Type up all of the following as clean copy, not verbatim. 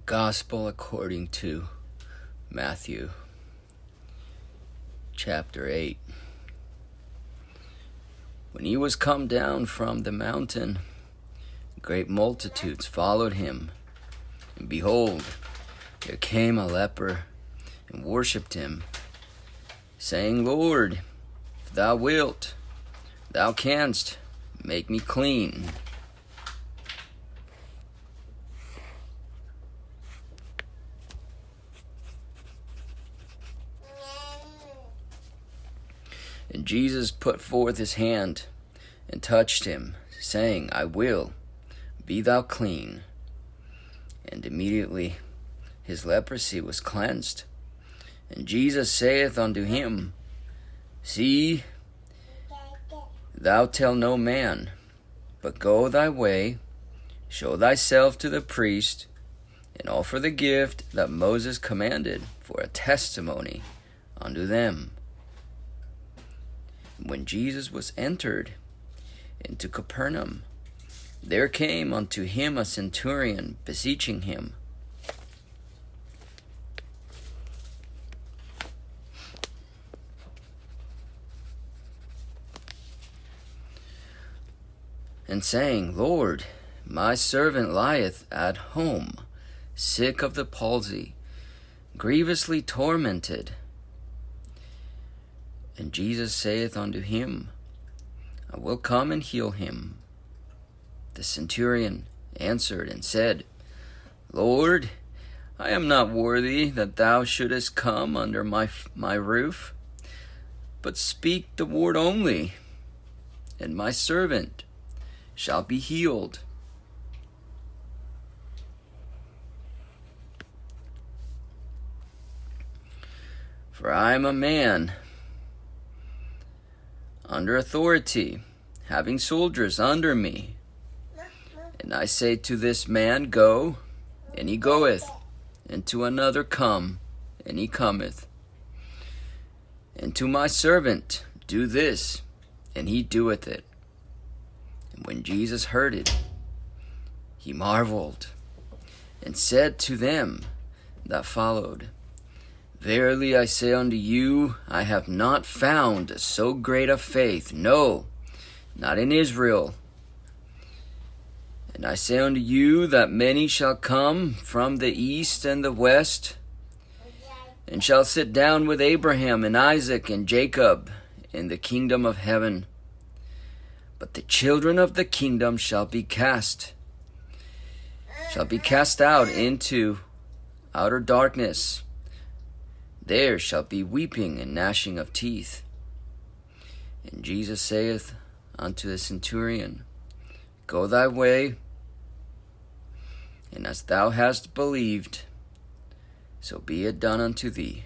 Gospel according to Matthew, chapter 8. When he was come down from the mountain, great multitudes followed him. And behold, there came a leper and worshipped him, saying, Lord, if thou wilt, thou canst make me clean. And Jesus put forth his hand and touched him, saying, I will, be thou clean. And immediately his leprosy was cleansed. And Jesus saith unto him, See, thou tell no man, but go thy way, show thyself to the priest, and offer the gift that Moses commanded for a testimony unto them. When Jesus was entered into Capernaum, there came unto him a centurion, beseeching him, and saying, Lord, my servant lieth at home, sick of the palsy, grievously tormented. And Jesus saith unto him, I will come and heal him. The centurion answered and said, Lord, I am not worthy that thou shouldest come under my roof, but speak the word only, and my servant shall be healed. For I am a man under authority, having soldiers under me. And I say to this man, Go, and he goeth, and to another, Come, and he cometh. And to my servant, Do this, and he doeth it. And when Jesus heard it, he marveled, and said to them that followed, Verily I say unto you, I have not found so great a faith, no, not in Israel. And I say unto you that many shall come from the east and the west, and shall sit down with Abraham and Isaac and Jacob in the kingdom of heaven. But the children of the kingdom shall be cast out into outer darkness. There shall be weeping and gnashing of teeth. And Jesus saith unto the centurion, Go thy way, and as thou hast believed, so be it done unto thee.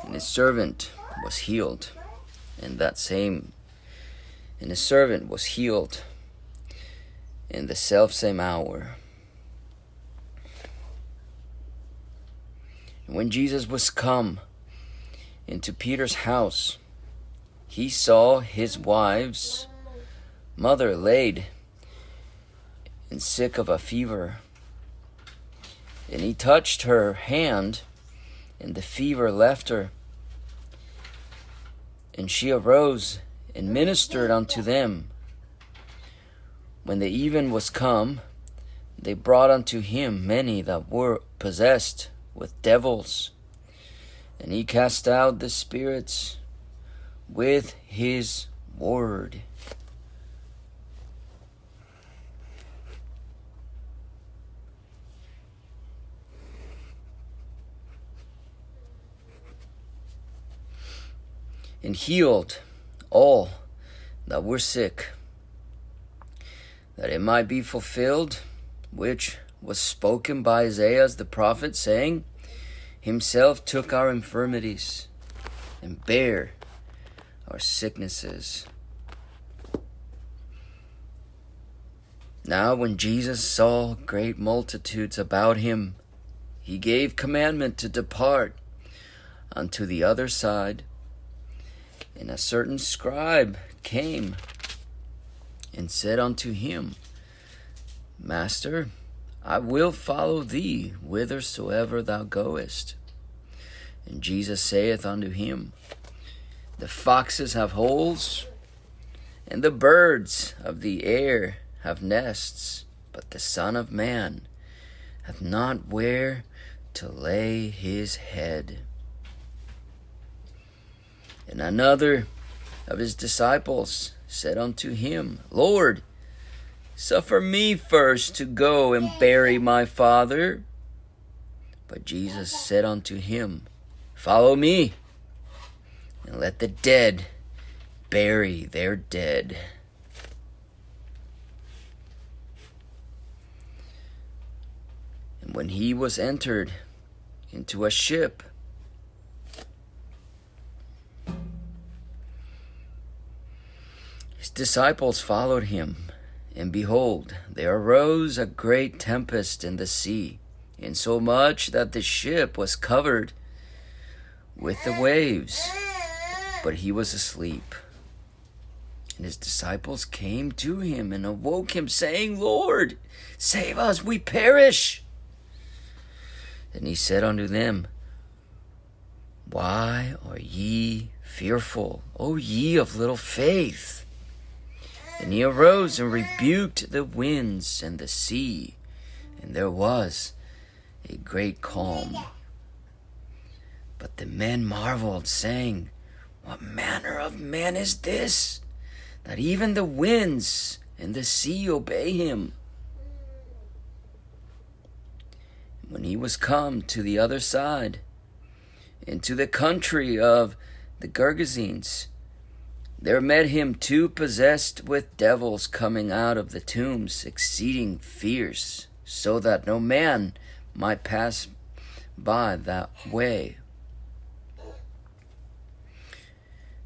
And his servant was healed, and his servant was healed in the selfsame hour. When Jesus was come into Peter's house, he saw his wife's mother laid and sick of a fever. And he touched her hand, and the fever left her. And she arose and ministered unto them. When the even was come, they brought unto him many that were possessed with devils, and he cast out the spirits with his word. And healed all that were sick, that it might be fulfilled, which was spoken by Isaiah the prophet, saying, Himself took our infirmities and bare our sicknesses. Now when Jesus saw great multitudes about him, he gave commandment to depart unto the other side. And a certain scribe came and said unto him, Master, I will follow thee whithersoever thou goest. And Jesus saith unto him, The foxes have holes, and the birds of the air have nests, but the Son of Man hath not where to lay his head. And another of his disciples said unto him, Lord, suffer me first to go and bury my father. But Jesus said unto him, Follow me, and let the dead bury their dead. And when he was entered into a ship, his disciples followed him, and behold, there arose a great tempest in the sea, insomuch that the ship was covered with the waves, but he was asleep. And his disciples came to him and awoke him, saying, Lord, save us, we perish. And he said unto them, Why are ye fearful, O ye of little faith? And he arose and rebuked the winds and the sea, and there was a great calm. But the men marveled, saying, What manner of man is this, that even the winds and the sea obey him? When he was come to the other side, into the country of the Gergesenes, there met him two possessed with devils coming out of the tombs, exceeding fierce, so that no man might pass by that way.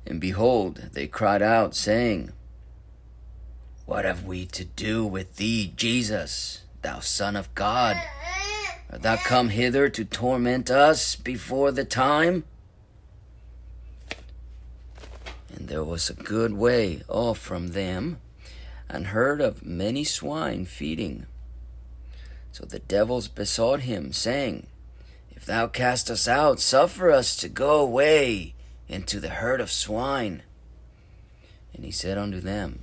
And behold, they cried out, saying, What have we to do with thee, Jesus, thou Son of God? Art thou come hither to torment us before the time? And there was a good way off from them, and herd of many swine feeding. So the devils besought him, saying, If thou cast us out, suffer us to go away into the herd of swine. And he said unto them,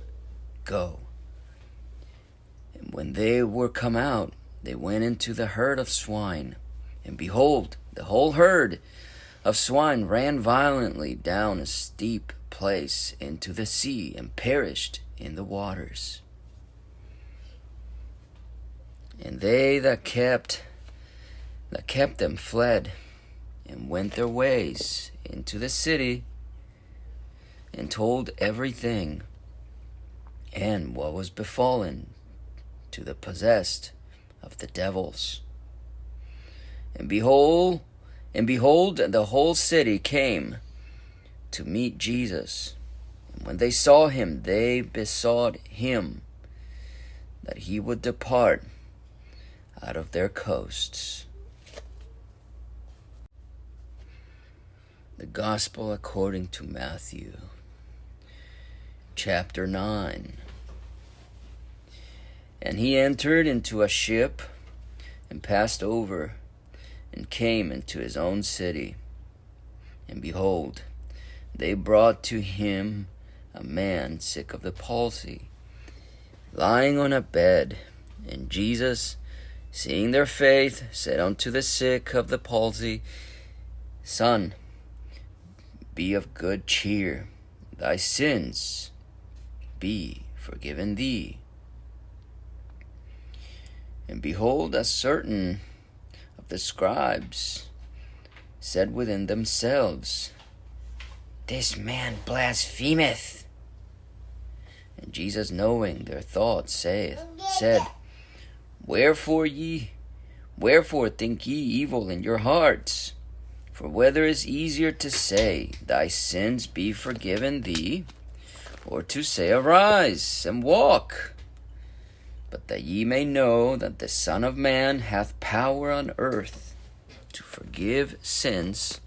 Go. And when they were come out, they went into the herd of swine. And behold, the whole herd of swine ran violently down a steep place into the sea, and perished in the waters. And they that kept them fled, and went their ways into the city, and told everything, and what was befallen to the possessed of the devils. And behold, the whole city came to meet Jesus. And when they saw him, they besought him that he would depart out of their coasts. The Gospel according to Matthew, chapter 9. And he entered into a ship, and passed over, and came into his own city. And behold, they brought to him a man sick of the palsy, lying on a bed. And Jesus, seeing their faith, said unto the sick of the palsy, Son, be of good cheer, thy sins be forgiven thee. And behold, a certain of the scribes said within themselves, This man blasphemeth. And Jesus, knowing their thoughts, said, Wherefore think ye evil in your hearts? For whether is easier to say, Thy sins be forgiven thee, or to say, Arise and walk? But that ye may know that the Son of Man hath power on earth to forgive sins,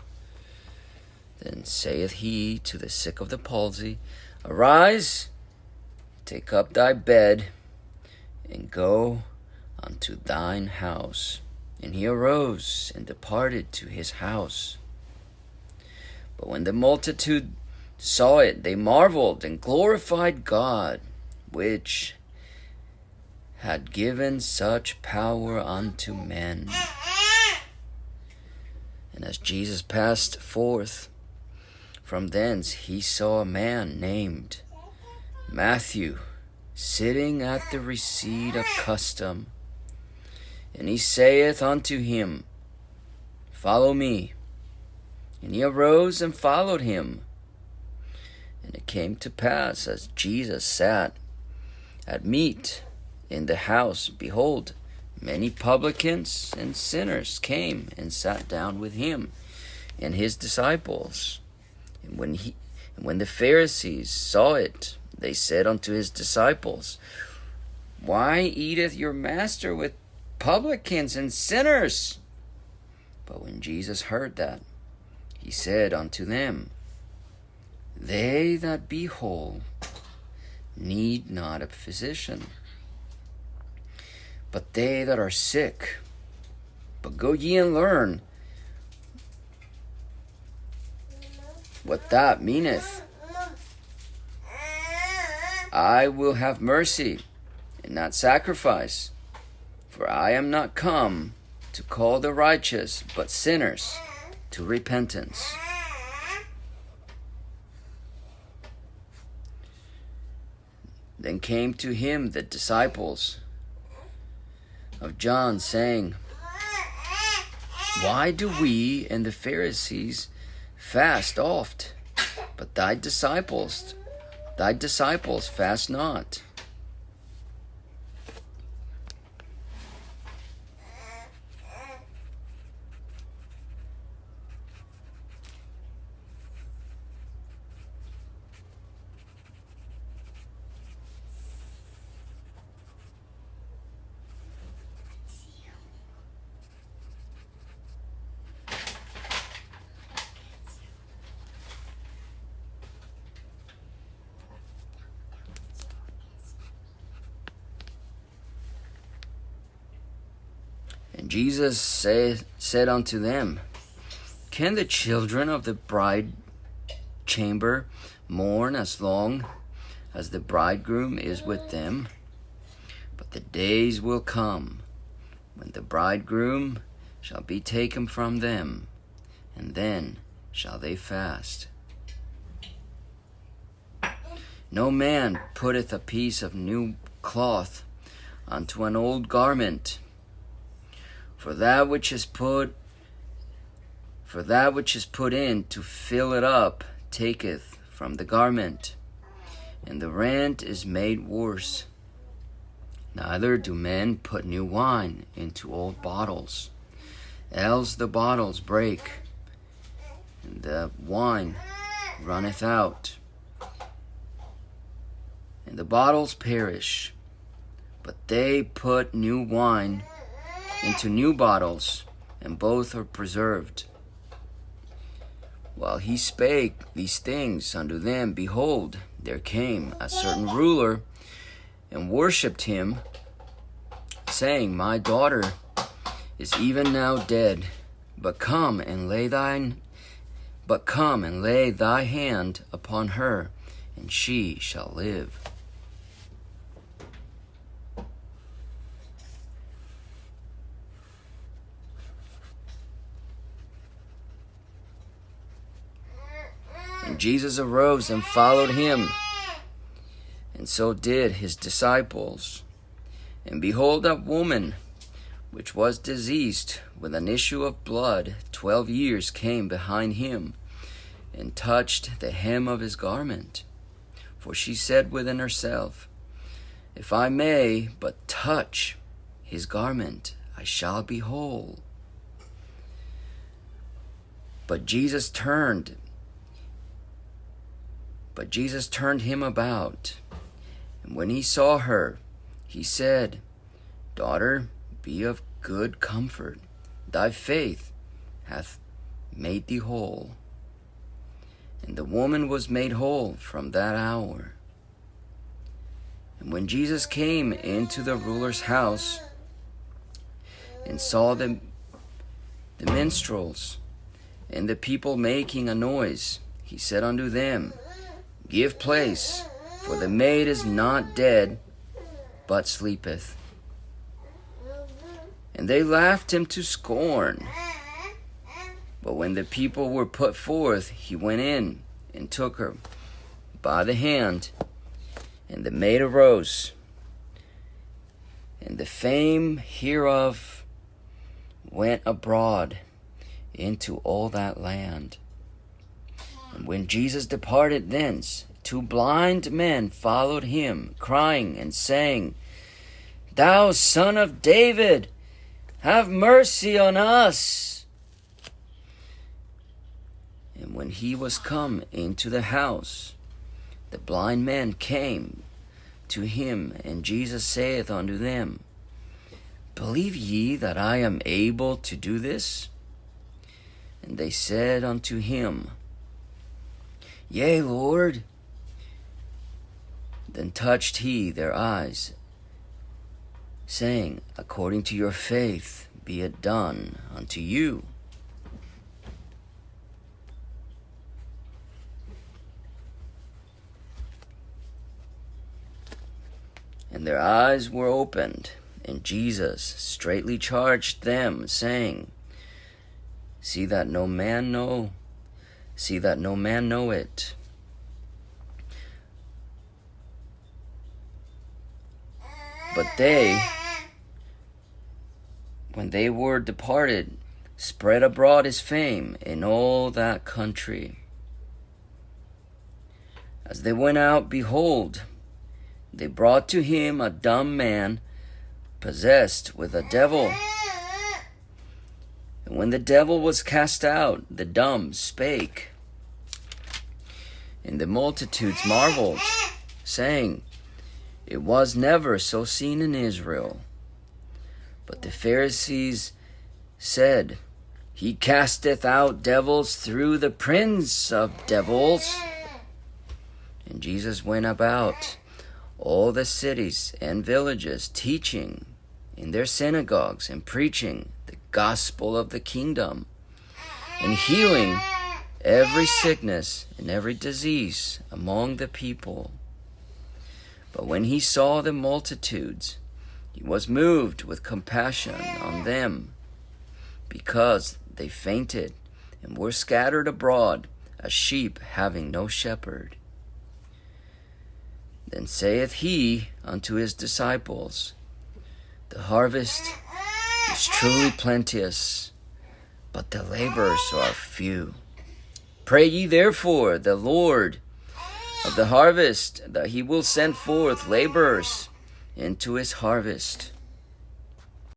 then saith he to the sick of the palsy, Arise, take up thy bed, and go unto thine house. And he arose and departed to his house. But when the multitude saw it, they marveled and glorified God, which had given such power unto men. And as Jesus passed forth from thence, he saw a man named Matthew sitting at the receipt of custom. And he saith unto him, Follow me. And he arose and followed him. And it came to pass, as Jesus sat at meat in the house, behold, many publicans and sinners came and sat down with him and his disciples. And when the Pharisees saw it, they said unto his disciples, Why eateth your master with publicans and sinners? But when Jesus heard that, he said unto them, They that be whole need not a physician, but they that are sick. But go ye and learn what that meaneth. I will have mercy, and not sacrifice. For I am not come to call the righteous, but sinners to repentance. Then came to him the disciples of John, saying, Why do we and the Pharisees fast oft, but thy disciples fast not? And Jesus said unto them, Can the children of the bride chamber mourn as long as the bridegroom is with them? But the days will come when the bridegroom shall be taken from them, and then shall they fast. No man putteth a piece of new cloth unto an old garment, for that which is put in to fill it up taketh from the garment, and the rent is made worse. Neither do men put new wine into old bottles, else the bottles break, and the wine runneth out, and the bottles perish. But they put new wine into new bottles, and both are preserved. While he spake these things unto them, behold, there came a certain ruler, and worshipped him, saying, My daughter is even now dead, but come and lay thy hand upon her, and she shall live. And Jesus arose and followed him, and so did his disciples. And behold, a woman which was diseased with an issue of blood 12 years came behind him, and touched the hem of his garment. For she said within herself, If I may but touch his garment, I shall be whole. But Jesus turned him about, and when he saw her, he said, Daughter, be of good comfort. Thy faith hath made thee whole. And the woman was made whole from that hour. And when Jesus came into the ruler's house, and saw the minstrels and the people making a noise, he said unto them, Give place, for the maid is not dead, but sleepeth. And they laughed him to scorn. But when the people were put forth, he went in and took her by the hand, and the maid arose. And the fame hereof went abroad into all that land. And when Jesus departed thence, 2 blind men followed him, crying and saying, Thou Son of David, have mercy on us. And when he was come into the house, the blind men came to him, and Jesus saith unto them, Believe ye that I am able to do this? And they said unto him, Yea, Lord. Then touched he their eyes, saying, According to your faith be it done unto you. And their eyes were opened, and Jesus straitly charged them, saying, See that no man know it. But they, when they were departed, spread abroad his fame in all that country. As they went out, behold, they brought to him a dumb man, possessed with a devil. And when the devil was cast out, the dumb spake. And the multitudes marveled, saying, It was never so seen in Israel. But the Pharisees said, He casteth out devils through the prince of devils. And Jesus went about all the cities and villages, teaching in their synagogues and preaching the gospel of the kingdom, and healing every sickness and every disease among the people. But when he saw the multitudes, he was moved with compassion on them, because they fainted and were scattered abroad as sheep having no shepherd. Then saith he unto his disciples, The harvest is truly plenteous, but the laborers are few. Pray ye therefore the Lord of the harvest, that he will send forth laborers into his harvest.